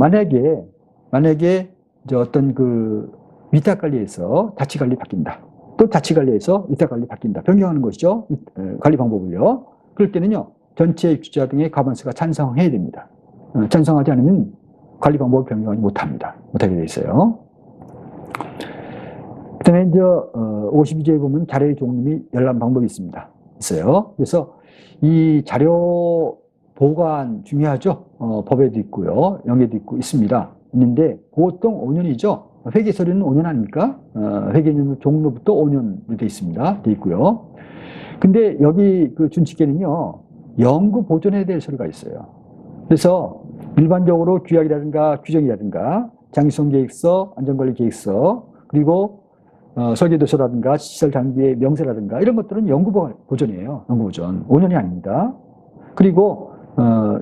만약에 이제 어떤 그 위탁관리에서 자치관리 바뀐다. 또 자치관리에서 위탁관리 바뀐다. 변경하는 것이죠. 관리 방법을요. 그럴 때는요. 전체 입주자 등의 과반수가 찬성해야 됩니다. 찬성하지 않으면 관리 방법을 변경하지 못하게 돼 있어요. 그 다음에 이제 52조에 보면 자료의 종류 및 열람 방법이 있어요. 그래서 이 자료 보관 중요하죠. 법에도 있고요. 영에도 있는데 보통 5년이죠. 회계 서류는 5년 아닙니까? 회계 종료부터 5년으로 돼 있고요. 근데 여기 그 준칙에는요. 영구 보존해야 될 서류가 있어요. 그래서 일반적으로 규약이라든가 규정이라든가 장기성 계획서, 안전관리 계획서, 그리고 설계도서라든가 시설 장비의 명세라든가 이런 것들은 영구 보존이에요. 영구 보존. 5년이 아닙니다. 그리고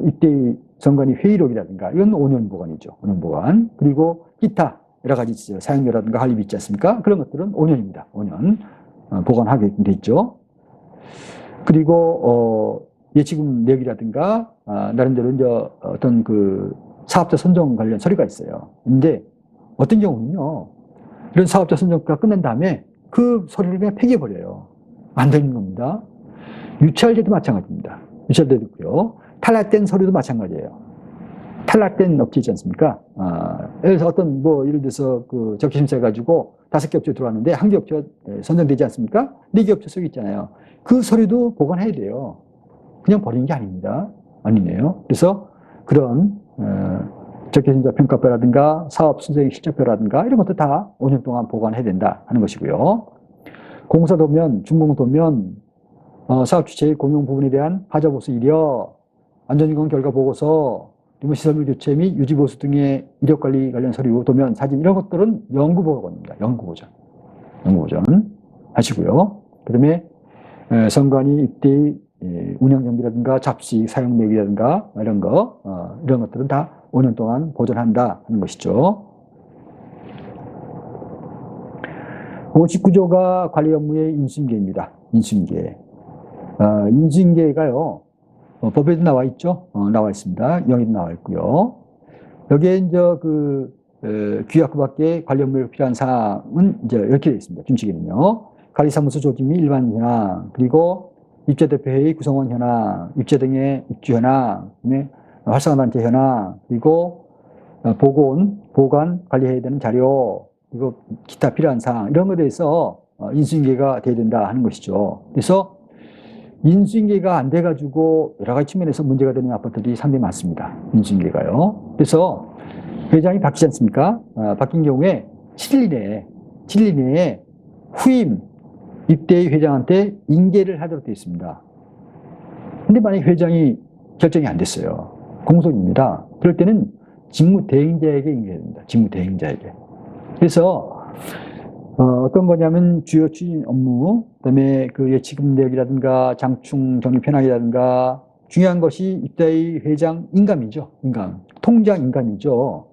이때 정관이 회의록이라든가 이건 5년 보관이죠. 5년 보관. 그리고 기타 여러 가지 있어요. 사용료라든가 할입이 있지 않습니까? 그런 것들은 5년입니다. 5년 보관하게 돼 있죠. 그리고 예치금 내역이라든가 나름대로 이제 어떤 그 사업자 선정 관련 서류가 있어요. 근데 어떤 경우는요. 이런 사업자 선정가 끝낸 다음에 그 서류를 그냥 폐기해버려요. 안 되는 겁니다. 유찰제도 마찬가지입니다. 유찰제도 있고요. 탈락된 서류도 마찬가지예요. 탈락된 업체 있지 않습니까? 예를 들어서 어떤 예를 들어서 그 적기심사 해가지고 5개 업체 들어왔는데 1개 업체가 선정되지 않습니까? 4개 업체 서류 있잖아요. 그 서류도 보관해야 돼요. 그냥 버리는 게 아니네요. 그래서 그런 적기심사 평가표라든가 사업 순서의 실적표라든가 이런 것도 다 5년 동안 보관해야 된다 하는 것이고요. 공사도면, 준공도면, 사업 주체의 공용 부분에 대한 하자보수 이력, 안전점검 결과 보고서, 그리고 시설물 교체 및 유지보수 등의 이력관리 관련 서류, 도면, 사진 이런 것들은 영구보관입니다. 영구보존 하시고요. 그 다음에 선관위 입대의 운영경비라든가 잡식, 사용 내역이라든가 이런 것들은 다 5년 동안 보존한다 하는 것이죠. 59조가 관리 업무의 인수인계입니다. 인수인계. 인수인계가요, 법에도 나와 있죠. 나와 있습니다. 영에도 나와 있고요. 여기에 이제 규약 밖에 관리 업무에 필요한 사항은 이제 이렇게 되어 있습니다. 준칙에는요. 관리사무소 조직 및 일반 현황, 그리고 입주대표회의 구성원 현황, 입주 등의 입주 현황, 그다음에 활성화단체 현황, 그리고 보관, 관리해야 되는 자료, 그리고 기타 필요한 사항, 이런 것에 대해서 인수인계가 돼야 된다 하는 것이죠. 그래서 인수인계가 안 돼가지고 여러 가지 측면에서 문제가 되는 아파트들이 상당히 많습니다. 인수인계가요. 그래서 회장이 바뀌지 않습니까? 바뀐 경우에 7일 이내에 후임 입대의 회장한테 인계를 하도록 되어 있습니다. 근데 만약에 회장이 결정이 안 됐어요. 공소입니다. 그럴 때는 직무대행자에게 인계해야 됩니다. 직무대행자에게. 그래서 어떤 거냐면 주요 추진 업무, 그다음에 그 예치금 내역이라든가 장충 정리 편하기라든가 중요한 것이 입대의 회장 인감이죠. 통장 인감이죠.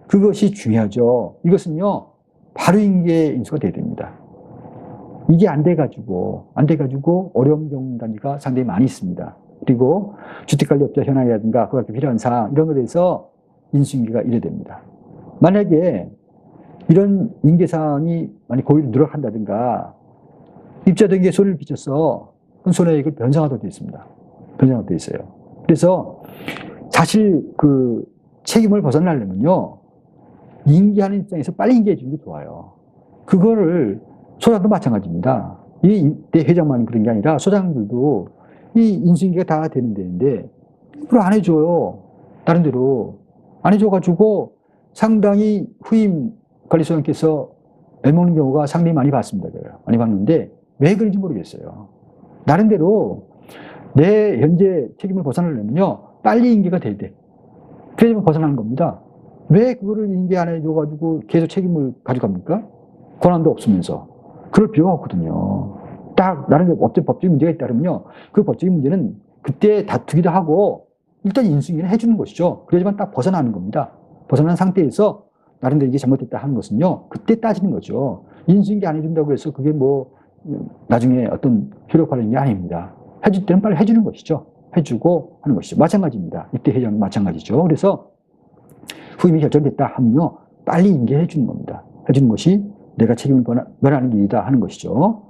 그것이 중요하죠. 이것은요 바로 인계 인수가 돼야 됩니다. 이게 안 돼가지고 어려운 경우 단위가 상당히 많이 있습니다. 그리고 주택관리업자 현황이라든가 그렇게 필요한 사항 이런 것에 대해서 인수인계가 이래야 됩니다. 만약에 이런 인계사항이 많이 고의로 누락한다든가 입주자등에게 손해를 끼쳐서 그 손해액을 변상하도록 되어 있습니다. 변상하도록 되어 있어요. 그래서 사실 그 책임을 벗어나려면요 인계하는 입장에서 빨리 인계해 주는 게 좋아요. 그거를 소장도 마찬가지입니다. 이 회장만 그런 게 아니라 소장들도 이 인수인계가 다 되는 데인데 그걸 안 해줘요. 다른 데로 안 해줘가지고 상당히 후임 관리소장께서 애먹는 경우가 상당히 많이 봤습니다. 제가 많이 봤는데 왜 그런지 모르겠어요. 나름대로 내 현재 책임을 벗어나려면요 빨리 인계가 돼야 돼. 그래야만 벗어나는 겁니다. 왜 그거를 인계 안 해줘가지고 계속 책임을 가져갑니까? 권한도 없으면서. 그럴 필요가 없거든요. 딱 나름 법적인 문제가 있다면요 그 법적인 문제는 그때 다투기도 하고 일단 인수인계는 해주는 것이죠. 그래야지만 딱 벗어나는 겁니다. 벗어난 상태에서 나름대로 이게 잘못됐다 하는 것은요 그때 따지는 거죠. 인수인계 안 해준다고 해서 그게 나중에 어떤 효력화되는 게 아닙니다. 해줄 때는 빨리 해주는 것이죠. 해주고 하는 것이죠. 마찬가지입니다. 입대 회장도 마찬가지죠. 그래서 후임이 결정됐다 하면요, 빨리 인계해 주는 겁니다. 해주는 것이 내가 책임을 면하는 길이다 하는 것이죠.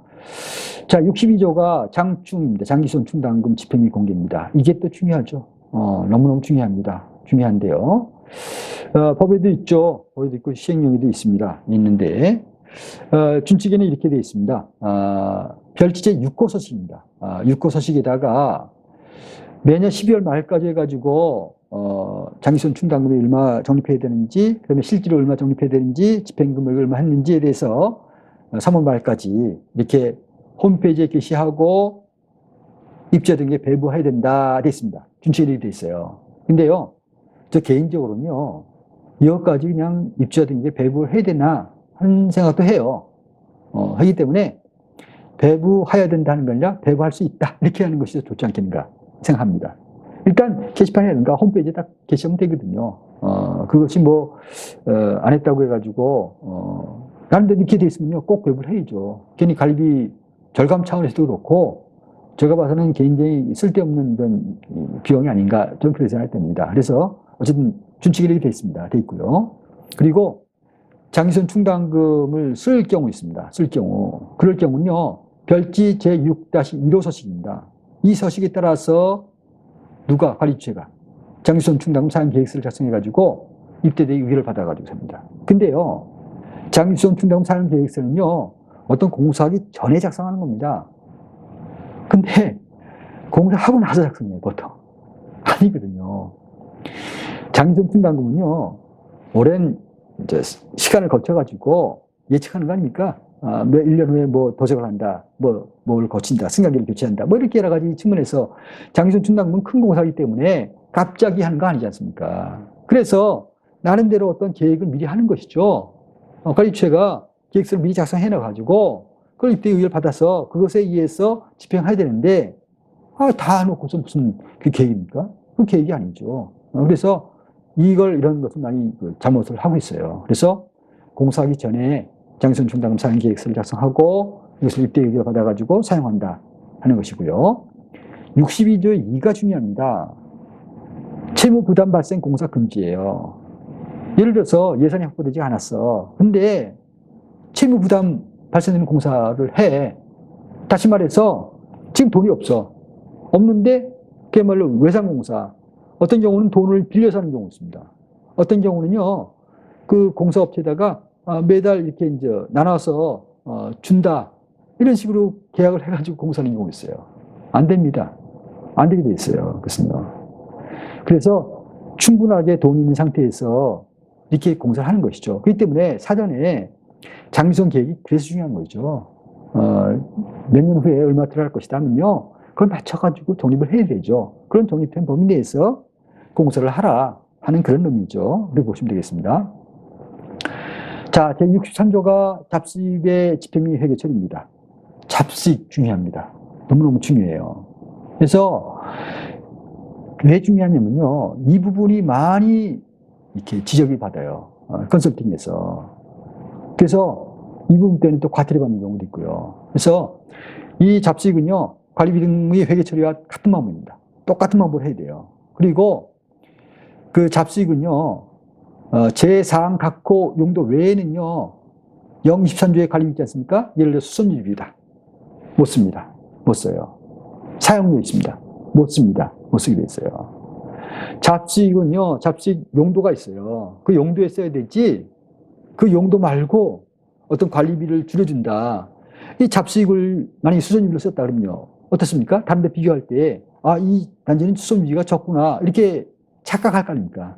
자, 62조가 장충입니다. 장기손 충당금 집행및 공개입니다. 이게 또 중요하죠. 너무너무 중요합니다. 중요한데요. 법에도 있죠. 법에도 있고 시행령에도 있습니다. 있는데, 준칙에는 이렇게 되어 있습니다. 별지제 6호 서식입니다. 6호 서식에다가 매년 12월 말까지 해가지고, 장기손 충당금이 얼마 적립해야 되는지, 그다음에 실제로 얼마 적립해야 되는지, 집행금액을 얼마 했는지에 대해서 3월 말까지 이렇게 홈페이지에 게시하고 입주자 등에게 배부해야 된다 돼 있습니다. 준칙이 돼 있어요. 근데요, 저 개인적으로는요, 이것까지 그냥 입주자 등에게 배부를 해야 되나 하는 생각도 해요. 하기 때문에 배부해야 된다는 게 아니라 배부할 수 있다 이렇게 하는 것이 더 좋지 않겠는가 생각합니다. 일단 게시판에 뭔가 홈페이지에 딱 게시하면 되거든요. 그것이 뭐 안 했다고 해가지고 나름대로 이렇게 돼 있으면요 꼭 배부를 해야죠. 괜히 관리비 절감 차원에서도 그렇고 제가 봐서는 굉장히 쓸데없는 그런 비용이 아닌가 좀 그렇게 생각이 됩니다. 그래서 어쨌든 준칙이 이렇게 돼 있습니다. 돼 있고요. 그리고 장기손 충당금을 쓸 경우 있습니다. 쓸 경우. 그럴 경우는요, 별지 제6-1호 서식입니다. 이 서식에 따라서 누가 관리주체가 장기손 충당금 사용 계획서를 작성해가지고 입대대의 의결을 받아가지고 삽니다. 근데요, 장기손 충당금 사용 계획서는요, 어떤 공사하기 전에 작성하는 겁니다. 근데 공사하고 나서 작성해요, 보통. 아니거든요. 장기손 충당금은요, 오랜 이제 시간을 거쳐가지고 예측하는 거 아닙니까? 1년 후에 뭐 도색을 한다, 뭘 고친다, 승강기를 교체한다, 뭐 이렇게 여러 가지 측면에서 장기손 충당금은 큰 공사이기 때문에 갑자기 하는 거 아니지 않습니까? 그래서 나름대로 어떤 계획을 미리 하는 것이죠. 관리주체가 계획서를 미리 작성해 놔가지고 그걸 입대 의결 받아서 그것에 의해서 집행해야 되는데 다 해놓고서 무슨 그 계획입니까? 그 계획이 아니죠. 그래서 이런 것을 많이 잘못을 하고 있어요. 그래서 공사하기 전에 장기손 충당금 사용 계획서를 작성하고 이것을 입대 의결 받아가지고 사용한다 하는 것이고요. 62조 2가 중요합니다. 채무 부담 발생 공사 금지예요. 예를 들어서 예산이 확보되지 않았어. 근데 채무 부담 발생되는 공사를 해. 다시 말해서 지금 돈이 없어. 없는데 그야말로 외상공사. 어떤 경우는 돈을 빌려서 하는 경우가 있습니다. 어떤 경우는요, 그 공사업체에다가 매달 이렇게 이제 나눠서 준다. 이런 식으로 계약을 해가지고 공사하는 경우가 있어요. 안 됩니다. 안 되게 돼 있어요. 그것은요. 그래서 충분하게 돈이 있는 상태에서 이렇게 공사를 하는 것이죠. 그렇기 때문에 사전에 장기손 계획이 그래서 중요한 거죠. 몇 년 후에 얼마 들어갈 것이다 하면요, 그걸 맞춰가지고 적립을 해야 되죠. 그런 적립된 범위 내에서 공사를 하라 하는 그런 의미죠. 그렇게 보시면 되겠습니다. 자, 제63조가 잡식의 집행 및 회계 처리입니다. 잡식 중요합니다. 너무너무 중요해요. 그래서 왜 중요하냐면요, 이 부분이 많이 이렇게 지적을 받아요. 컨설팅에서. 그래서 이 부분 때문에 또 과태료 받는 경우도 있고요. 그래서 이 잡식은요, 관리비 등의 회계 처리와 같은 방법입니다. 똑같은 방법을 해야 돼요. 그리고 그 잡식은요, 제4항 각호 용도 외에는요, 023조의 관리비 있지 않습니까? 예를 들어 수선유입니다. 못 씁니다. 못 써요. 사용료 있습니다. 못 씁니다. 못 쓰게 돼 있어요. 잡식은요, 잡식 용도가 있어요. 그 용도에 써야 되지, 그 용도 말고 어떤 관리비를 줄여준다. 이 잡식을 만약에 수선유비로 썼다 그러면요, 어떻습니까? 다른 데 비교할 때, 이 단지는 수선유비가 적구나. 이렇게 착각할 거 아닙니까?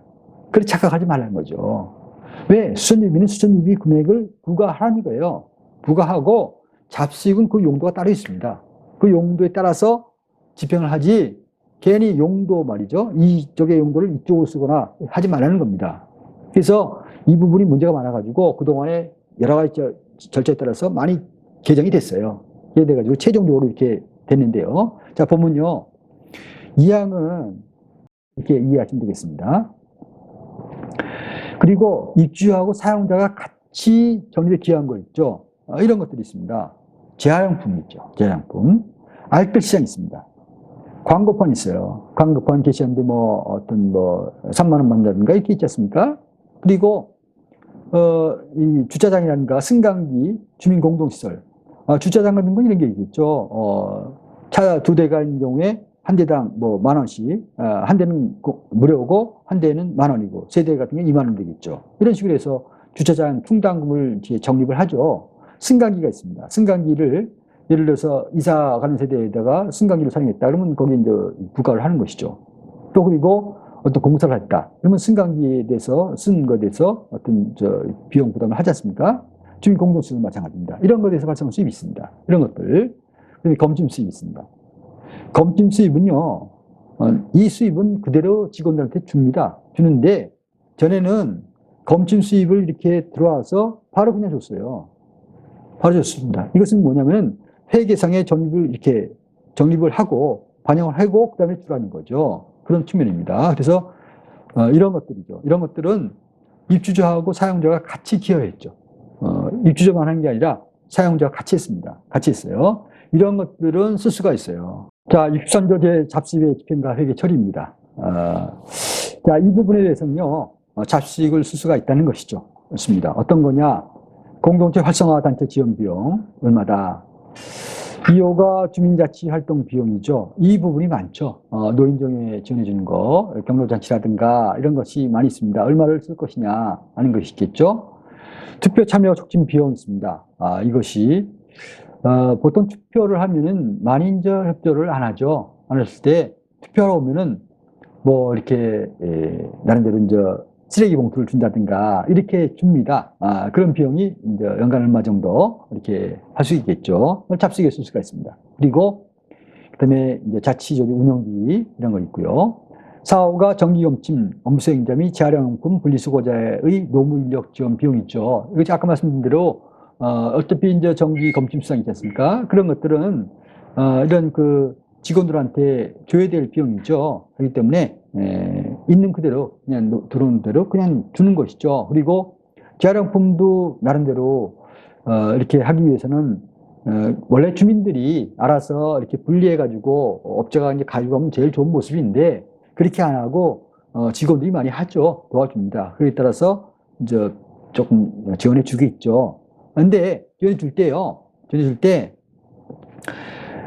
그렇게 착각하지 말라는 거죠. 왜? 수선유비는 수선유비 금액을 부과하라는 거예요. 부과하고 잡식은 그 용도가 따로 있습니다. 그 용도에 따라서 집행을 하지 괜히 용도 말이죠. 이쪽의 용도를 이쪽으로 쓰거나 하지 말라는 겁니다. 그래서 이 부분이 문제가 많아가지고 그동안에 여러 가지 절차에 따라서 많이 개정이 됐어요. 이게 돼가지고 최종적으로 이렇게 됐는데요. 자, 보면요. 이 항은 이렇게 이해하시면 되겠습니다. 그리고 입주하고 사용자가 같이 적립에 기여한 거 있죠. 이런 것들이 있습니다. 재활용품 있죠. 재활용품. 알뜰시장 있습니다. 광고판 있어요. 광고판 게시하는데 뭐 어떤 뭐 3만 원 받는다든가 이렇게 있지 않습니까? 그리고 이 주차장이라든가 승강기, 주민공동시설, 주차장 같은 건 이런 게 있겠죠. 차 2대가 있는 경우에 한 대당 뭐 10,000원씩, 한 대는 무료고 한 대는 10,000원이고, 3대 같은 경우에 20,000원 되겠죠. 이런 식으로 해서 주차장 충당금을 이렇게 적립을 하죠. 승강기가 있습니다. 승강기를 예를 들어서 이사 가는 세대에다가 승강기를 사용했다. 그러면 거기에 이제 부과를 하는 것이죠. 또 그리고 어떤 공사를 했다. 그러면 승강기에 대해서 쓴 것에 대해서 어떤 비용 부담을 하지 않습니까? 주민공동시설도 마찬가지입니다. 이런 것에 대해서 발생한 수입이 있습니다. 이런 것들. 그다음에 검침 수입이 있습니다. 검침 수입은요, 이 수입은 그대로 직원들한테 줍니다. 주는데 전에는 검침 수입을 이렇게 들어와서 바로 그냥 줬어요. 바로 줬습니다. 이것은 뭐냐면 회계상에 적립을 하고 반영을 하고 그다음에 주라는 거죠. 그런 측면입니다. 그래서 이런 것들이죠. 이런 것들은 입주자하고 사용자가 같이 기여했죠. 입주자만 한 게 아니라 사용자가 같이 했습니다. 같이 했어요. 이런 것들은 쓸 수가 있어요. 자, 63조제 잡수입의 집행과 회계 처리입니다. 자, 이 부분에 대해서는요, 잡수익을 쓸 수가 있다는 것이죠. 그렇습니다. 어떤 거냐? 공동체 활성화 단체 지원 비용 얼마다? 2호가 주민자치 활동 비용이죠. 이 부분이 많죠. 노인정에 지원해주는 거, 경로잔치라든가 이런 것이 많이 있습니다. 얼마를 쓸 것이냐 하는 것이 있겠죠. 투표 참여 촉진 비용이 있습니다. 이것이 보통 투표를 하면은 만인저 협조를 안 하죠. 안 했을 때 투표하러 오면은 뭐 이렇게 나름대로 이제 쓰레기 봉투를 준다든가 이렇게 줍니다. 그런 비용이 이제 연간 얼마 정도 이렇게 할 수 있겠죠. 잡수익에 쓸 수가 있습니다. 그리고 그다음에 이제 자치조직 운영비 이런 거 있고요. 4호가 정기검침, 업무수행자 및 재활용품 분리수거자의 노무 인력 지원 비용 있죠. 이거 아까 말씀드린 대로 어차피 이제 정기검침 수당 있지 않습니까? 그런 것들은 이런 그 직원들한테 줘야 될 비용이죠. 그렇기 때문에 있는 그대로 그냥 들어오는 대로 그냥 주는 것이죠. 그리고 재활용품도 나름대로 이렇게 하기 위해서는 원래 주민들이 알아서 이렇게 분리해가지고 업자가 이제 가지고 가면 제일 좋은 모습인데 그렇게 안 하고 직원들이 많이 하죠. 도와줍니다. 그에 따라서 이제 조금 지원해 주겠죠. 근데 지원해 줄 때요. 지원해 줄 때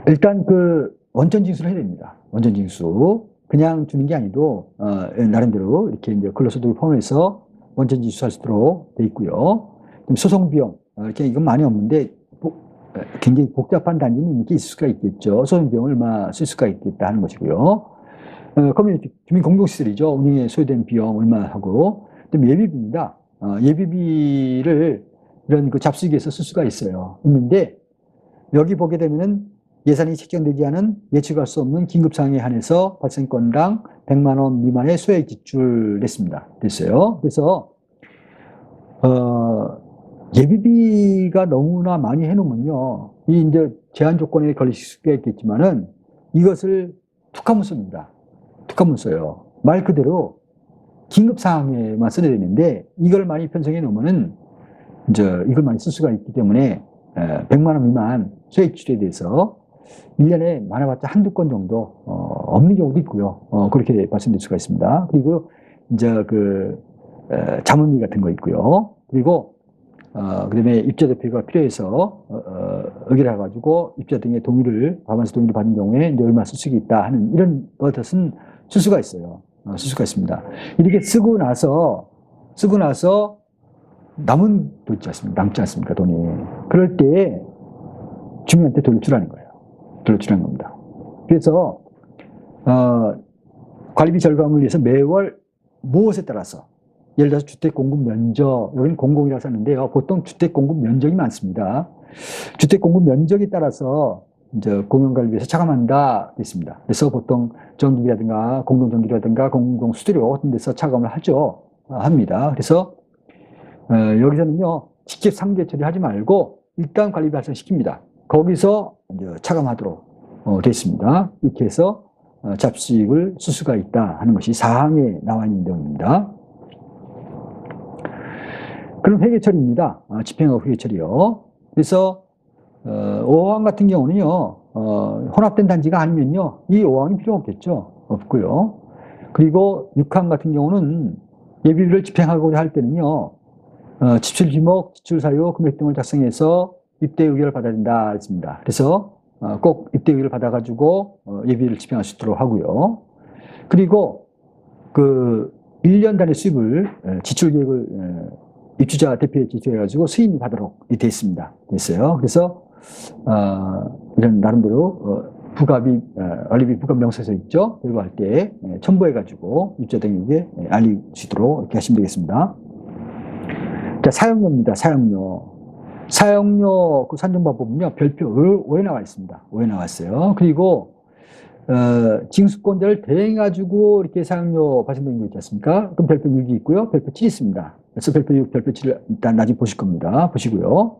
일단 그 원천징수를 해야 됩니다. 원천징수. 그냥 주는 게 아니고 나름대로 이렇게 이제 근로소득을 포함해서 원천징수할 수 있도록 돼 있고요. 소송 비용 이렇게 이건 많이 없는데 굉장히 복잡한 단위는 이렇게 있을 수가 있겠죠. 소송 비용을 얼마 쓸 수가 있겠다 하는 것이고요. 커뮤니티 주민 공동시설이죠. 운영에 소요된 비용 얼마 하고 또 예비비입니다. 예비비를 이런 그 잡수익에서 쓸 수가 있는데 여기 보게 되면은 예산이 책정되지 않은 예측할 수 없는 긴급 상황에 한해서 발생건당 100만 원 미만의 소액 지출됐습니다. 됐어요. 그래서 예비비가 너무나 많이 해놓으면요, 이 이제 제한 조건에 걸리실 수가 있겠지만은 이것을 툭하면 씁니다. 툭하면 써요. 말 그대로 긴급 상황에만 써야 되는데 이걸 많이 편성해 놓으면은 이제 이걸 많이 쓸 수가 있기 때문에 100만 원 미만 소액 지출에 대해서 1년에 많아봤자 한두 건 정도 없는 경우도 있고요. 그렇게 발생될 수가 있습니다. 그리고 이제 그 자문비 같은 거 있고요. 그리고 그다음에 입자 대표가 필요해서 의결을 해가지고 입자 등의 동의를 과반수 동의를 받은 경우에 이제 얼마 쓸 수 있다 하는 이런 것은 쓸 수가 있어요. 쓸 수가 있습니다. 이렇게 쓰고 나서 남은 돈 있지 않습니까? 남지 않습니까? 돈이. 그럴 때 주민한테 돌려주라는 거예요. 돌려주라는 겁니다. 그래서 관리비 절감을 위해서 매월 무엇에 따라서 예를 들어서 주택 공급 면적, 여기는 공공이라고 썼는데요. 보통 주택 공급 면적이 많습니다. 주택 공급 면적에 따라서 이제 공용관리비에서 차감한다 됐습니다. 그래서 보통 전기비라든가 공동전기라든가 공동수수료 같은 데서 차감을 합니다. 그래서 여기서는요, 직접 상계 처리하지 말고 일단 관리비 발생시킵니다. 거기서 이제 차감하도록 되어 있습니다. 이렇게 해서 잡수익을 쓸 수가 있다 하는 것이 4항에 나와 있는 내용입니다. 그럼 회계처리입니다. 집행하고 회계처리요. 그래서 5항 같은 경우는요, 혼합된 단지가 아니면요, 이 5항이 필요 없겠죠. 없고요. 그리고 6항 같은 경우는 예비비를 집행하고자 할 때는요, 지출 지목, 지출 사유, 금액 등을 작성해서 입대 의결을 받아야 된다 했습니다. 그래서 꼭 입대 의결을 받아가지고 예비비를 집행할 수 있도록 하고요. 그리고 그 1년 단위 수입을 지출 계획을 입주자 대표에 지시해가지고 수임이 받도록 되어 있습니다. 됐어요. 그래서 이런 나름대로 부가비 관리비 부가 명세서 있죠. 결과할 때 첨부해가지고 입주자 등에게 알릴 수 있도록 이렇게 하시면 되겠습니다. 자, 사용료입니다. 사용료. 사용료 그 산정방법은요, 별표 5에 나와 있습니다. 5에 나왔어요. 그리고 징수권자를 대행해가지고 이렇게 사용료 발생되는 거 있지 않습니까? 그럼 별표 6이 있고요. 별표 7이 있습니다. 그래서 별표 6, 별표 7을 일단 나중에 보실 겁니다. 보시고요.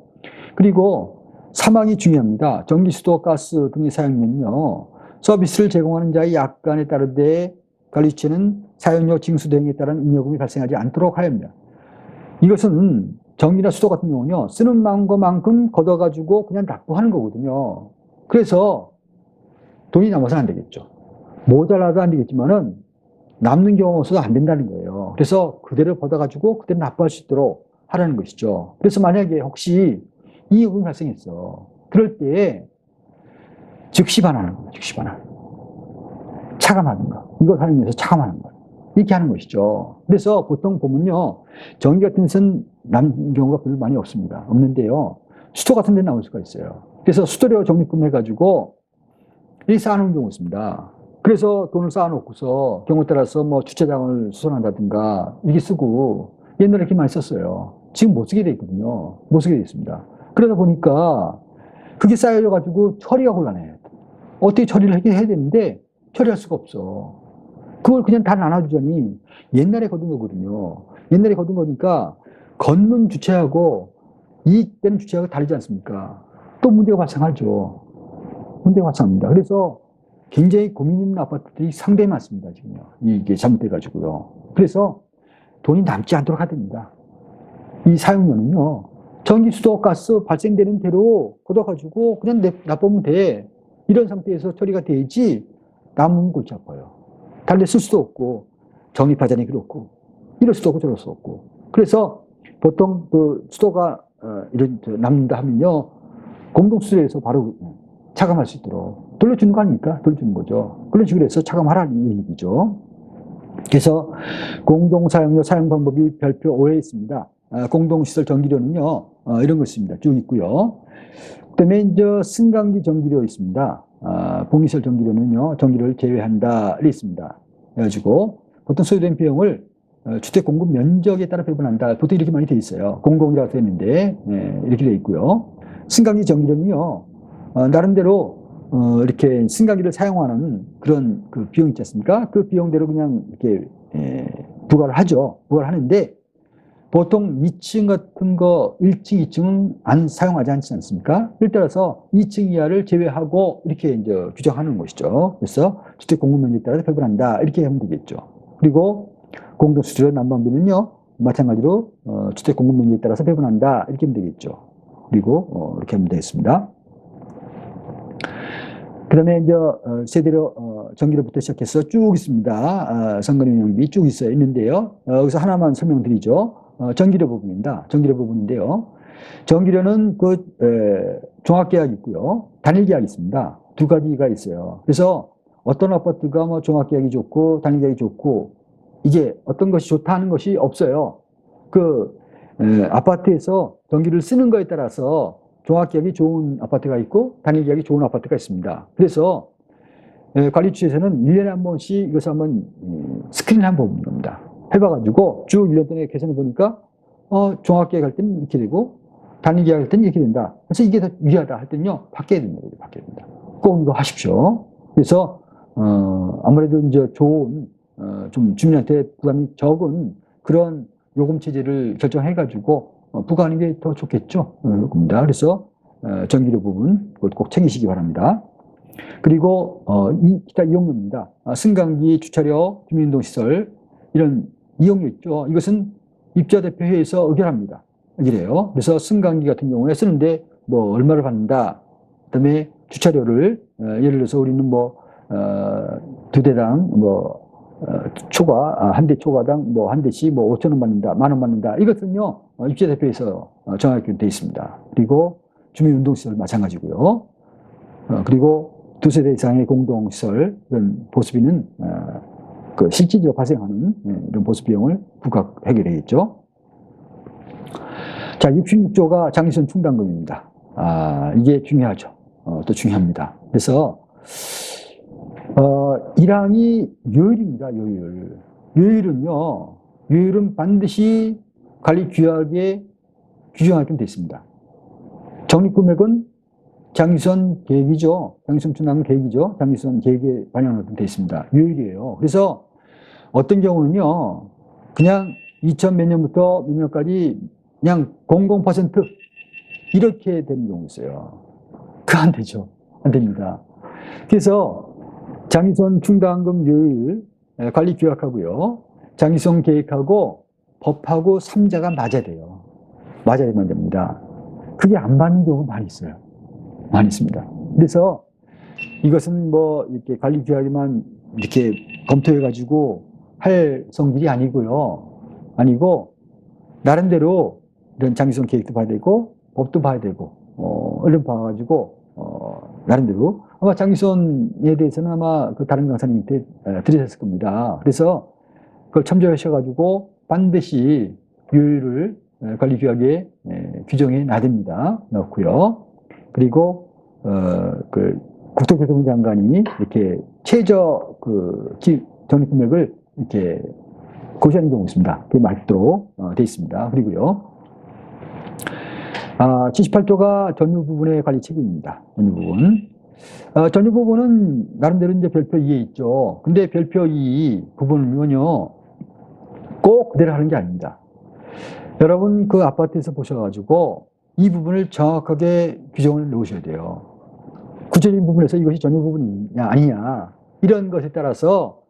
그리고 사망이 중요합니다. 전기, 수도, 가스 등의 사용료는요, 서비스를 제공하는 자의 약관에 따르되 관리처는 사용료 징수 대행에 따른 잉여금이 발생하지 않도록 하여입니다. 이것은 전기나 수도 같은 경우는요, 쓰는 것만큼 걷어가지고 그냥 납부하는 거거든요. 그래서 돈이 남아서는 안 되겠죠. 모자라도 안 되겠지만은 남는 경우가 없어서 안 된다는 거예요. 그래서 그대로 걷어가지고 그대로 납부할 수 있도록 하라는 것이죠. 그래서 만약에 혹시 이익이 발생했어. 그럴 때 즉시 반환하는 거예요. 즉시 반환. 차감하는 거. 이걸 활용해서 차감하는 거예요. 이렇게 하는 것이죠. 그래서 보통 보면요, 전기 같은 데서는 남는 경우가 별로 많이 없습니다. 없는데요, 수도 같은 데 나올 수가 있어요. 그래서 수도료 적립금 해가지고 이 쌓아놓은 경우가 있습니다. 그래서 돈을 쌓아놓고서 경우에 따라서 뭐 주차장을 수선한다든가 이게 쓰고, 옛날에 이렇게 많이 썼어요. 지금 못 쓰게 돼 있거든요. 못 쓰게 돼 있습니다. 그러다 보니까 그게 쌓여져가지고 처리가 곤란해요. 어떻게 처리를 해야 되는데 처리할 수가 없어. 그걸 그냥 다 나눠주자니 옛날에 거둔 거거든요. 옛날에 거둔 거니까 걷는 주체하고 이익되는 주체하고 다르지 않습니까? 또 문제가 발생하죠. 문제가 발생합니다. 그래서 굉장히 고민 있는 아파트들이 상당히 많습니다. 지금요. 이게 잘못돼가지고요. 그래서 돈이 남지 않도록 해야 됩니다. 이 사용료는요, 전기, 수도, 가스 발생되는 대로 걷어가지고 그냥 납부하면 돼. 이런 상태에서 처리가 돼야지 남으면 골치 아파요. 달래 쓸 수도 없고, 적립하자니 그렇고, 이럴 수도 없고 저럴 수도 없고. 그래서 보통 그 수도가 이런 남는다 하면요, 공동수도에서 바로 차감할 수 있도록 돌려주는 거 아닙니까? 돌려주는 거죠. 그런 식으로 해서 차감하라는 얘기죠. 그래서 공동사용료 사용 방법이 별표 5에 있습니다. 공동시설 전기료는요, 이런 거 있습니다. 쭉 있고요. 그 다음에 이제 승강기 전기료 있습니다. 공시설 전기료는요, 전기료를 제외한다. 있습니다. 그래가지고 보통 소요된 비용을 주택 공급 면적에 따라 배분한다. 보통 이렇게 많이 돼 있어요. 공공이라고 되어 있는데, 이렇게 되어 있고요. 승강기 전기료는요, 나름대로 이렇게 승강기를 사용하는 그런 그 비용 있지 않습니까? 그 비용대로 그냥 이렇게 부과를 하죠. 부과를 하는데 보통 2층 같은 거 1층, 2층은 안 사용하지 않지 않습니까? 그에 따라서 2층 이하를 제외하고 이렇게 이제 규정하는 것이죠. 그래서 주택 공급 면적에 따라서 배분한다. 이렇게 하면 되겠죠. 그리고 공동수수료 난방비는요, 마찬가지로 주택 공급 면적에 따라서 배분한다. 이렇게 하면 되겠죠. 그리고 이렇게 하면 되겠습니다. 그 다음에 이제 세대료 전기료부터 시작해서 쭉 있습니다. 선거용비 쭉 있는데요. 여기서 하나만 설명드리죠. 전기료 부분입니다. 전기료 부분인데요. 전기료는 그 종합계약이 있고요. 단일계약이 있습니다. 두 가지가 있어요. 그래서 어떤 아파트가 뭐 종합계약이 좋고 단일계약이 좋고 이게 어떤 것이 좋다 하는 것이 없어요. 그 아파트에서 전기를 쓰는 거에 따라서 종합계약이 좋은 아파트가 있고 단일계약이 좋은 아파트가 있습니다. 그래서 관리처에서는 1년에 한 번씩 이것을 한번 스크린 한번 보는 겁니다. 해봐가지고 쭉 1년 동안 계산해 보니까 종합계약 할 때는 이렇게 되고 단일계약 할 때는 이렇게 된다. 그래서 이게 더 유리하다 할 때는요, 바뀌어야 됩니다. 바뀌어야 됩니다. 꼭 이거 하십시오. 그래서 아무래도 이제 좋은 좀 주민한테 부담이 적은 그런 요금 체제를 결정해가지고 부과하는 게 더 좋겠죠. 겁니다. 그래서 전기료 부분 그걸 꼭 챙기시기 바랍니다. 그리고 기타 이용료입니다. 승강기, 주차료, 주민운동시설 이런 이용료 있죠. 이것은 입주자대표회의에서 의결합니다. 이래요. 그래서 승강기 같은 경우에 쓰는데 뭐 얼마를 받는다. 그다음에 주차료를 예를 들어서 우리는 두 대당 초과, 한 대 초과당 한 대씩 5천 원 받는다, 만 원 받는다. 이것은요, 입주대표에서 정하게 되어 있습니다. 그리고 주민운동시설 마찬가지고요. 그리고 두 세대 이상의 공동시설, 이런 보수비는, 그 실질적으로 발생하는 이런 보수 비용을 국가 해결해야겠죠. 자, 66조가 장기선 충당금입니다. 이게 중요하죠. 또 중요합니다. 그래서, 1항이 요율입니다, 요율. 요율은 반드시 관리규약에 규정하게 되어 있습니다. 적립금액은 장기선 계획이죠. 장기선 충당금 계획이죠. 장기선 계획에 반영하도록 되어 있습니다. 요율이에요. 그래서 어떤 경우는요, 그냥 2000 몇 년부터 몇 년까지 그냥 00% 이렇게 되는 경우 있어요. 그거 안 되죠. 안 됩니다. 그래서 장기선 충당금 요율 관리 규약하고요. 장기선 계획하고 법하고 3자가 맞아야 돼요. 맞아야만 됩니다. 그게 안 맞는 경우가 많이 있어요. 많이 있습니다. 그래서 이것은 이렇게 관리 규약에만 이렇게 검토해가지고 할 성질이 아니고, 나름대로 이런 장기선 계획도 봐야 되고, 법도 봐야 되고, 얼른 봐가지고, 나름대로 아마 장기선에 대해서는 아마 그 다른 강사님한테 드리셨을 겁니다. 그래서 그걸 참조하셔가지고 반드시 요율을 관리규약에 규정해 놔야 됩니다. 넣고요. 그리고 그 국토교통부 장관이 이렇게 최저 적립금액을 이렇게 고시하는 경우가 있습니다. 그게 맞도록 되어 있습니다. 그리고요. 78조가 전유 부분의 관리 책임입니다. 전유 부분. 전유 부분은 나름대로 이제 별표 2에 있죠. 근데 별표 2 부분은요, 꼭 그대로 하는 게 아닙니다. 여러분 그 아파트에서 보셔가지고 이 부분을 정확하게 규정을 넣으셔야 돼요. 구체적인 부분에서 이것이 전유 부분이냐 아니냐 이런 것에 따라서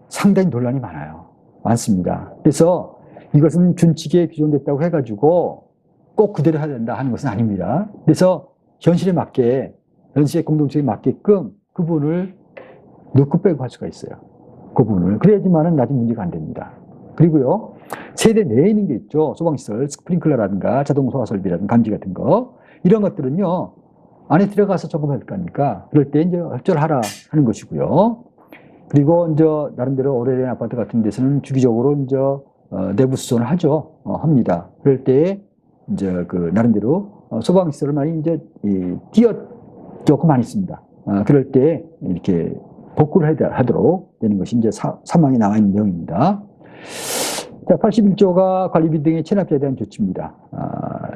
상당히 논란이 많습니다. 그래서 이것은 준칙에 규정됐다고 해가지고 꼭 그대로 해야 된다 하는 것은 아닙니다. 그래서 현실에 맞게, 현실의 공동체에 맞게끔 그 부분을 넣고 빼고 할 수가 있어요. 그 부분을. 그래야지만은 나중에 문제가 안 됩니다. 그리고요, 세대 내에 있는 게 있죠. 소방시설, 스프링클러라든가 자동 소화 설비라든가 감지 같은 거. 이런 것들은요, 안에 들어가서 점검할 거 아닙니까? 그럴 때 이제 협조하라 하는 것이고요. 그리고 이제 나름대로 오래된 아파트 같은 데서는 주기적으로 이제 내부 수선을 하죠. 합니다. 그럴 때 이제 그 나름대로 소방시설을 많이 이제 조금 많이 씁니다. 그럴 때 이렇게 복구를 하도록 되는 것이 이제 사망에 나와 있는 내용입니다. 자, 81조가 관리비 등의 체납자에 대한 조치입니다.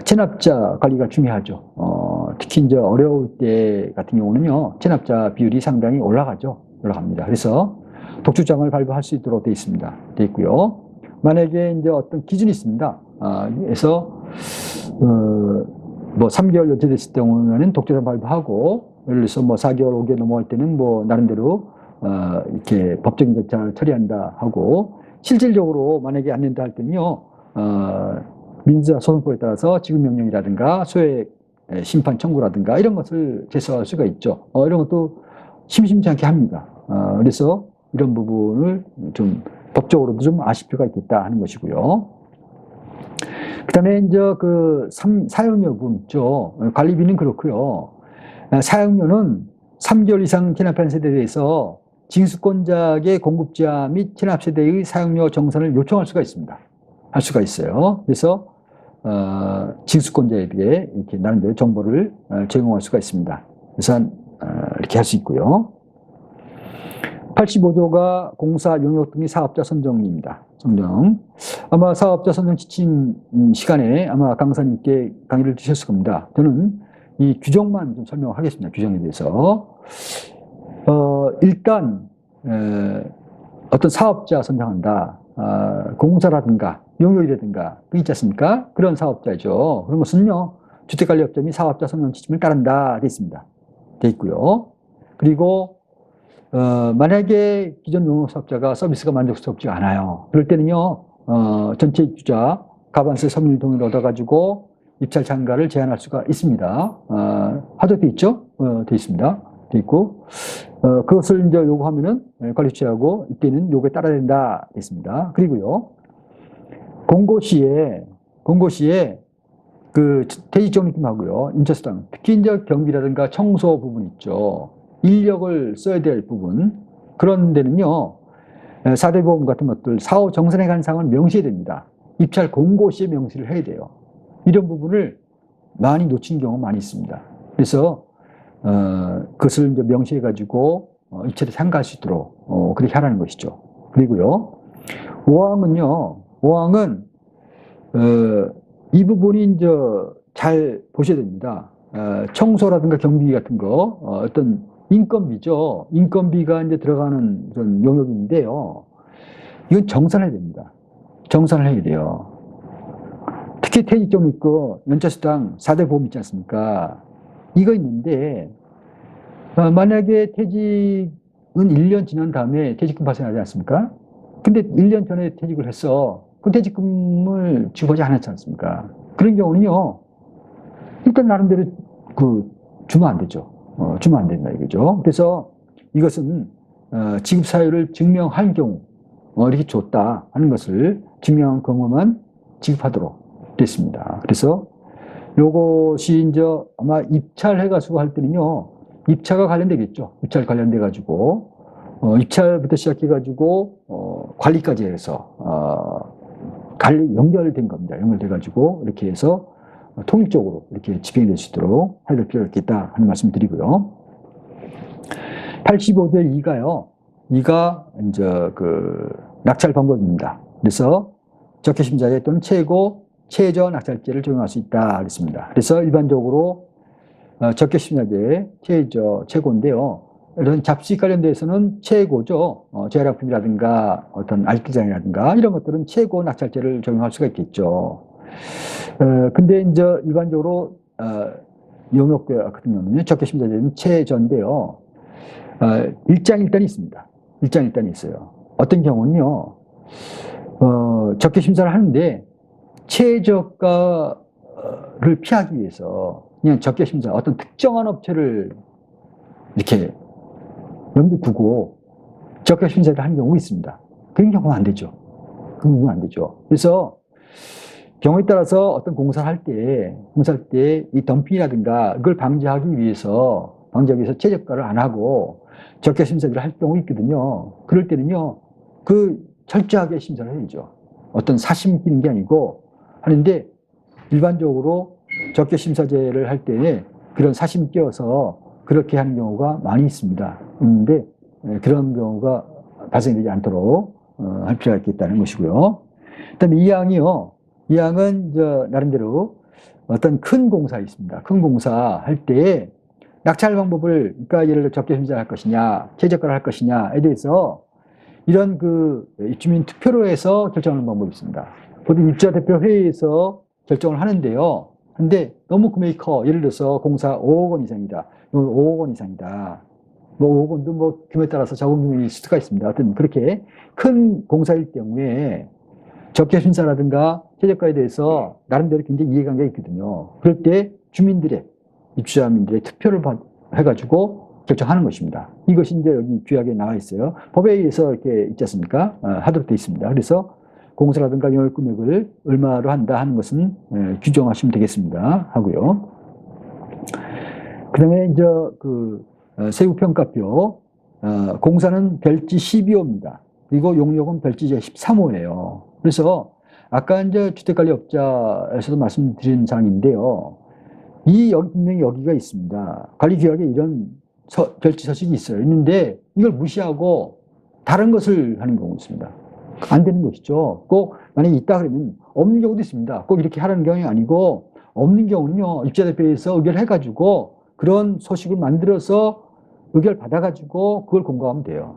체납자 관리가 중요하죠. 특히 이제 어려울 때 같은 경우는요, 체납자 비율이 상당히 올라갑니다. 그래서 독주장을 발부할 수 있도록 되어 있습니다. 되어 있고요. 만약에 이제 어떤 기준이 있습니다. 그래서 3개월 연체됐을 경우에는 독주장 발부하고, 예를 들어서 4개월, 5개월 넘어갈 때는 나름대로 이렇게 법적인 절차를 처리한다 하고, 실질적으로 만약에 안 된다 할 때는요, 민사소송법에 따라서 지급명령이라든가 소액 심판 청구라든가 이런 것을 제소할 수가 있죠. 이런 것도 심심치 않게 합니다. 그래서 이런 부분을 좀 법적으로도 좀 아실 필요가 있겠다 하는 것이고요. 그 다음에 이제 사용료분 있죠. 관리비는 그렇고요. 사용료는 3개월 이상 체납한 세대에 대해서 징수권자에게 공급자 및 체납세대의 사용료 정산을 요청할 수가 있습니다. 할 수가 있어요. 그래서 징수권자에게 이렇게 나름대로 정보를 제공할 수가 있습니다. 그래서 이렇게 할 수 있고요. 85조가 공사 용역 등의 사업자 선정입니다. 선정. 아마 사업자 선정 지침 시간에 아마 강사님께 강의를 주셨을 겁니다. 저는 이 규정만 좀 설명하겠습니다. 규정에 대해서. 일단 어떤 사업자 선정한다. 공사라든가 용역이라든가 그 있지 않습니까? 그런 사업자죠. 그런 것은요, 주택관리업체 및 사업자 선정 지침을 따른다 되어 있습니다. 되어 있고요. 그리고 만약에 기존 용역사업자가 서비스가 만족스럽지 않아요. 그럴 때는요, 전체 입주자 가반수 서명 동의를 얻어가지고 입찰 참가를 제한할 수가 있습니다. 하도 돼 있죠? 돼 있습니다. 돼 있고, 그것을 이제 요구하면은 관리 취하고 이때는 요구에 따라야 된다 됐습니다. 그리고요, 공고시에 그 퇴직적 느낌하고요, 인처수당, 특히 이제 경비라든가 청소 부분 있죠. 인력을 써야 될 부분, 그런 데는요, 4대 보험 같은 것들, 사후 정산에 관한 사항을 명시해야 됩니다. 입찰 공고시에 명시를 해야 돼요. 이런 부분을 많이 놓치는 경우가 많이 있습니다. 그래서 그것을 이제 명시해가지고 입찰에 참가할 수 있도록 그렇게 하라는 것이죠. 그리고요, 5항은 이 부분이 이제 잘 보셔야 됩니다. 청소라든가 경비 같은 거, 어떤 인건비죠. 인건비가 이제 들어가는 그런 영역인데요. 이건 정산해야 됩니다. 정산을 해야 돼요. 특히 퇴직금 있고 연차수당 4대 보험 있지 않습니까? 이거 있는데, 만약에 퇴직은 1년 지난 다음에 퇴직금 발생하지 않습니까? 근데 1년 전에 퇴직을 했어. 그 퇴직금을 지급하지 않았지 않습니까? 그런 경우는요, 일단 나름대로 주면 안 되죠. 주면 안 된다 이거죠. 그래서 이것은 지급 사유를 증명할 경우 이렇게 줬다 하는 것을 증명한 경우만 지급하도록 됐습니다. 그래서 요것이 이제 아마 입찰해가지고 할 때는요, 입차가 관련되겠죠. 입찰 관련돼가지고 입찰부터 시작해가지고 관리까지 해서 연결된 겁니다. 연결돼가지고 이렇게 해서 통일적으로 이렇게 집행이 될 수 있도록 할 필요가 있겠다 하는 말씀 드리고요. 85대 2가요. 2가 이제 낙찰 방법입니다. 그래서 적개심사제 또는 최저 낙찰제를 적용할 수 있다 그랬습니다. 그래서 일반적으로 적개심사제 최고인데요. 이런 잡수익 관련돼서는 최고죠. 제약품이라든가 어떤 알뜰장이라든가 이런 것들은 최고 낙찰제를 적용할 수가 있겠죠. 근데 이제 일반적으로 용역계 같은 경우는 적개심사제는 최저인데요. 일장일단이 있습니다. 일장일단이 있어요. 어떤 경우는요, 적개심사를 하는데 최저가를 피하기 위해서 그냥 적개심사, 어떤 특정한 업체를 이렇게 염두에 두고 적개심사를 하는 경우가 있습니다. 그런 경우는 안 되죠. 그런 경우는 안 되죠. 그래서 경우에 따라서 어떤 공사를 할 때 이 덤핑이라든가 그걸 방지하기 위해서 최저가를 안 하고 적개심사를 할 경우가 있거든요. 그럴 때는요, 철저하게 심사를 해야죠. 어떤 사심 끼는 게 아니고 하는데, 일반적으로 적개심사제를 할 때 그런 사심 끼어서 그렇게 하는 경우가 많이 있습니다. 있는데 그런 경우가 발생되지 않도록 할 필요가 있겠다는 것이고요. 그다음에 2항이요. 2항은 나름대로 어떤 큰 공사 있습니다. 큰 공사 할 때 낙찰 방법을, 그러니까 예를 들어 적개심사를 할 것이냐, 최저가를 할 것이냐에 대해서 이런 입주민 투표로 해서 결정하는 방법이 있습니다. 보통 입주자 대표 회의에서 결정을 하는데요. 근데 너무 금액이 커. 예를 들어서 공사 5억 원 이상이다. 5억 원 이상이다. 5억 원도 규모에 따라서 적은 금액일 수가 있습니다. 하여튼 그렇게 큰 공사일 경우에 적개심사라든가 최저가에 대해서 나름대로 굉장히 이해관계가 있거든요. 그럴 때 입주자민들의 투표를 해가지고 결정하는 것입니다. 이것이 이제 여기 규약에 나와 있어요. 법에 의해서 이렇게 있지 않습니까? 하도록 되어 있습니다. 그래서 공사라든가 영업 금액을 얼마로 한다 하는 것은 규정하시면 되겠습니다. 하고요. 그 다음에 이제 세부평가표, 공사는 별지 12호입니다. 그리고 용역은 별지 13호예요. 그래서 아까 이제 주택관리업자에서도 말씀드린 사항인데요. 분명히 여기가 있습니다. 관리규약에 이런 별지 서식이 있는데 이걸 무시하고 다른 것을 하는 경우가 있습니다. 안 되는 것이죠. 꼭 만약에 있다 그러면 없는 경우도 있습니다. 꼭 이렇게 하라는 경우가 아니고, 없는 경우는요, 입주자대표에서 의결해가지고 그런 소식을 만들어서 의결 받아가지고 그걸 공고하면 돼요.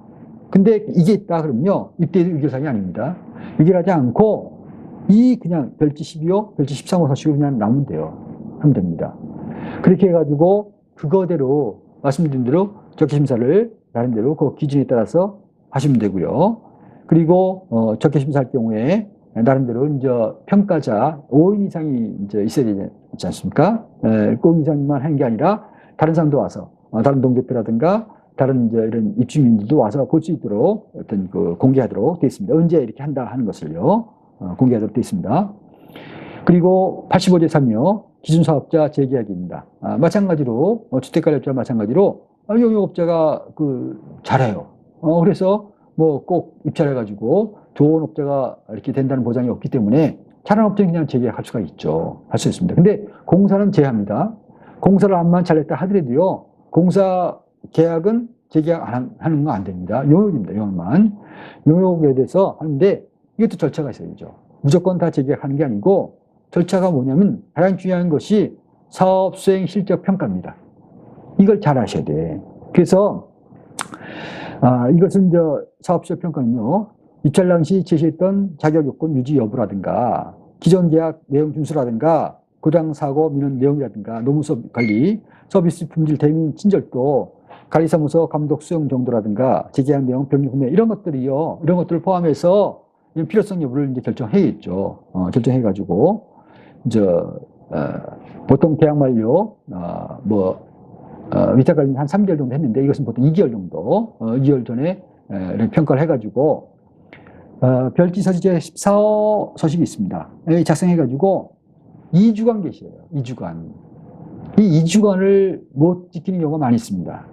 근데 이게 있다 그러면요, 이때 의결사항이 아닙니다. 의결하지 않고 그냥 별지 12호, 별지 13호 소식을 그냥 나오면 돼요. 하면 됩니다. 그렇게 해가지고 그거대로 말씀드린 대로 적개심사를 나름대로 그 기준에 따라서 하시면 되고요. 그리고 적개심사할 경우에 나름대로 이제 평가자 5인 이상이 이제 있어야 되지 않습니까? 5인 이상만 하는 게 아니라 다른 사람도 와서 다른 동족들이라든가 다른 이제 이런 입주민들도 와서 볼 수 있도록 어떤 그 공개하도록 되어 있습니다. 언제 이렇게 한다 하는 것을요, 공개하도록 되어 있습니다. 그리고 85제 3요. 기준사업자 재계약입니다. 마찬가지로, 주택관리업자와 마찬가지로, 용역업자가 잘해요. 그래서 뭐 꼭 입찰해가지고 좋은 업자가 이렇게 된다는 보장이 없기 때문에 잘하는 업자는 그냥 재계약할 수가 있죠. 할 수 있습니다. 근데 공사는 제한합니다. 공사를 암만 잘했다 하더라도요, 공사 계약은 재계약 하는 거 안 됩니다. 용역입니다. 용역만. 용역에 대해서 하는데 이것도 절차가 있어야죠. 무조건 다 재계약하는 게 아니고 절차가 뭐냐면 가장 중요한 것이 사업 수행 실적 평가입니다. 이걸 잘 아셔야 돼. 그래서 이것은 사업 실적 평가는요, 입찰 당시 제시했던 자격 요건 유지 여부라든가 기존 계약 내용 준수라든가 고장 사고 민원 내용이라든가 노무서 관리, 서비스 품질 대민 친절도, 관리사무소 감독 수용 정도라든가 재계약 내용 병리 구매 이런 것들이요, 이런 것들을 포함해서 필요성 여부를 이제 결정해야겠죠. 결정해가지고 보통 계약 만료 위탁 관리는 한 3개월 정도 했는데 이것은 보통 2개월 정도, 2개월 전에 평가를 해가지고 별지 서지제 14호 서식이 있습니다. 작성해가지고 2주간 계셔요. 2주간. 이 2주간을 못 지키는 경우가 많이 있습니다.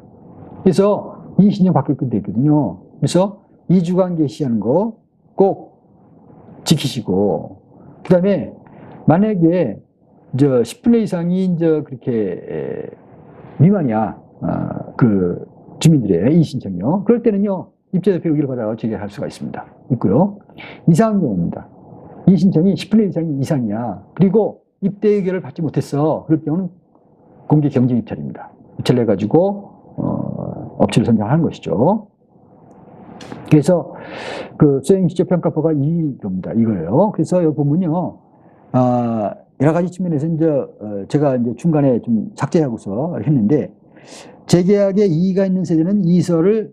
그래서 이 신청 바뀔 때 있거든요. 그래서 2주간 게시하는 거 꼭 지키시고, 그 다음에 만약에 10분의 이상이 그렇게 미만이야, 주민들의 이 신청이요. 그럴 때는요, 입주대표 의결을 받아서 재개할 수가 있고요. 이상한 경우입니다. 이 신청이 10분의 1 이상이 이상이야. 그리고 입대 의결을 받지 못했어. 그럴 경우는 공개 경쟁 입찰입니다. 입찰을 해가지고, 업체를 선정하는 것이죠. 그래서 수행 실적 평가표가 이거예요. 그래서 여기 보면요, 여러 가지 측면에서 제가 중간에 좀 삭제하고서 했는데, 재계약에 이의가 있는 세대는 이의서를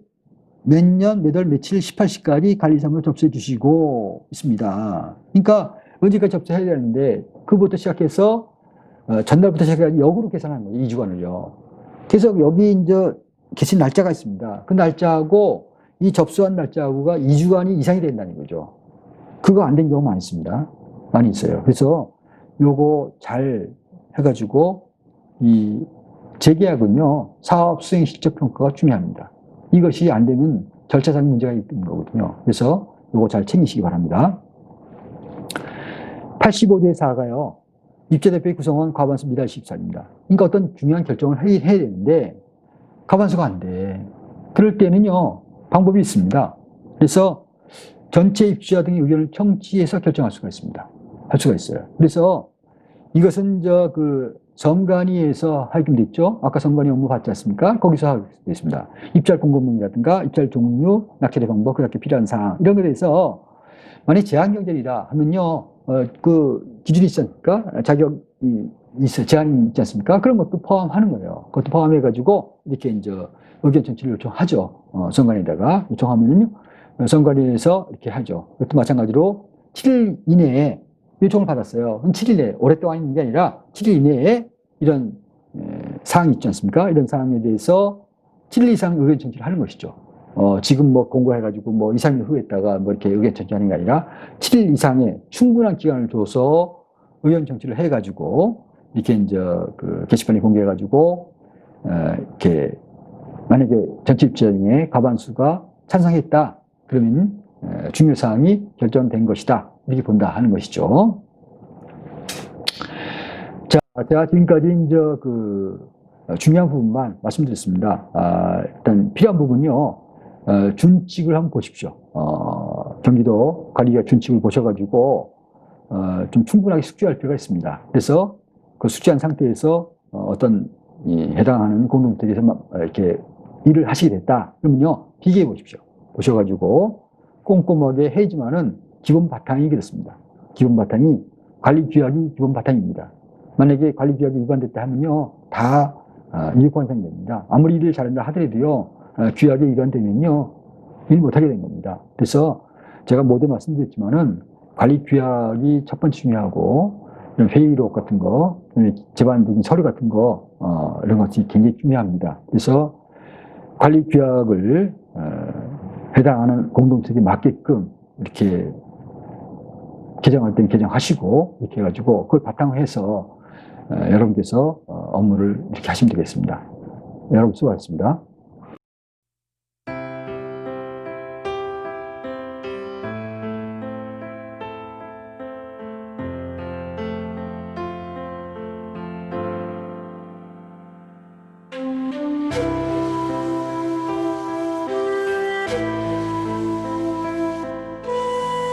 몇 년, 몇 월, 며칠, 18시까지 관리사무소 접수해 주시고 있습니다. 그러니까 언제까지 접수해야 되는데, 그부터 시작해서 전날부터 시작해서 역으로 계산하는 거예요. 2주간을요. 그래서 여기 계신 날짜가 있습니다. 그 날짜하고 이 접수한 날짜하고가 2주간이 이상이 된다는 거죠. 그거 안 된 경우가 많이 있습니다. 많이 있어요. 그래서 요거 잘 해가지고 이 재계약은요, 사업 수행 실적 평가가 중요합니다. 이것이 안 되면 절차상 문제가 있는 거거든요. 그래서 요거 잘 챙기시기 바랍니다. 85제 4가요. 입주대표의 구성원 과반수 미달 시입사입니다. 그러니까 어떤 중요한 결정을 해야 되는데 과반수가 안 돼. 그럴 때는요, 방법이 있습니다. 그래서 전체 입주자 등의 의견을 청취해서 결정할 수가 있습니다. 할 수가 있어요. 그래서 이것은 선관위에서 하기로 됐죠. 아까 선관위 업무 받지 않습니까? 거기서 하고 있습니다. 입찰 공고문이라든가 입찰 종류, 낙찰의 방법, 그렇게 필요한 사항 이런 것에 대해서 만약 제한 경쟁이다 하면요, 기준이 있지 않습니까? 자격이 있어, 제한이 있지 않습니까? 그런 것도 포함하는 거예요. 그것도 포함해가지고 이렇게 의견 청취를 요청하죠. 선관위에다가 요청하면은요, 선관위에서 이렇게 하죠. 그것도 마찬가지로 7일 이내에 요청을 받았어요. 7일 내에, 오랫동안 있는 게 아니라 7일 이내에 이런 사항이 있지 않습니까? 이런 사항에 대해서 7일 이상 의견 청취를 하는 것이죠. 지금 공고해가지고 2, 3일 후에 있다가 이렇게 의견 청취하는 게 아니라 7일 이상의 충분한 기간을 줘서 의견 청취를 해가지고 이렇게 게시판에 공개해가지고 이렇게 만약에 전체 입주자 중에 과반수가 찬성했다. 그러면 중요사항이 결정된 것이다. 이렇게 본다 하는 것이죠. 자, 제가 지금까지 중요한 부분만 말씀드렸습니다. 일단 필요한 부분이요. 준칙을 한번 보십시오. 경기도 관리가 준칙을 보셔가지고 좀 충분하게 숙지할 필요가 있습니다. 그래서 그 숙지한 상태에서 어떤 해당하는 공동체에서 이렇게 일을 하시게 됐다. 그러면요, 비교해 보십시오. 보셔가지고 꼼꼼하게 해야지만은 기본 바탕이 그렇습니다. 기본 바탕이 관리 규약이 기본 바탕입니다. 만약에 관리 규약이 위반됐다 하면요, 다 이익관상이 됩니다. 아무리 일을 잘한다 하더라도요, 규약이 위반되면요, 일 못하게 된 겁니다. 그래서 제가 모두 말씀드렸지만은 관리 규약이 첫 번째 중요하고, 이런 회의록 같은 거, 집안적인 서류 같은 거, 이런 것이 굉장히 중요합니다. 그래서 관리 규약을 해당하는 공동체에 맞게끔 이렇게 개정할 때는 개정하시고 이렇게 해가지고 그걸 바탕으로 해서 여러분께서 업무를 이렇게 하시면 되겠습니다. 여러분 수고하셨습니다.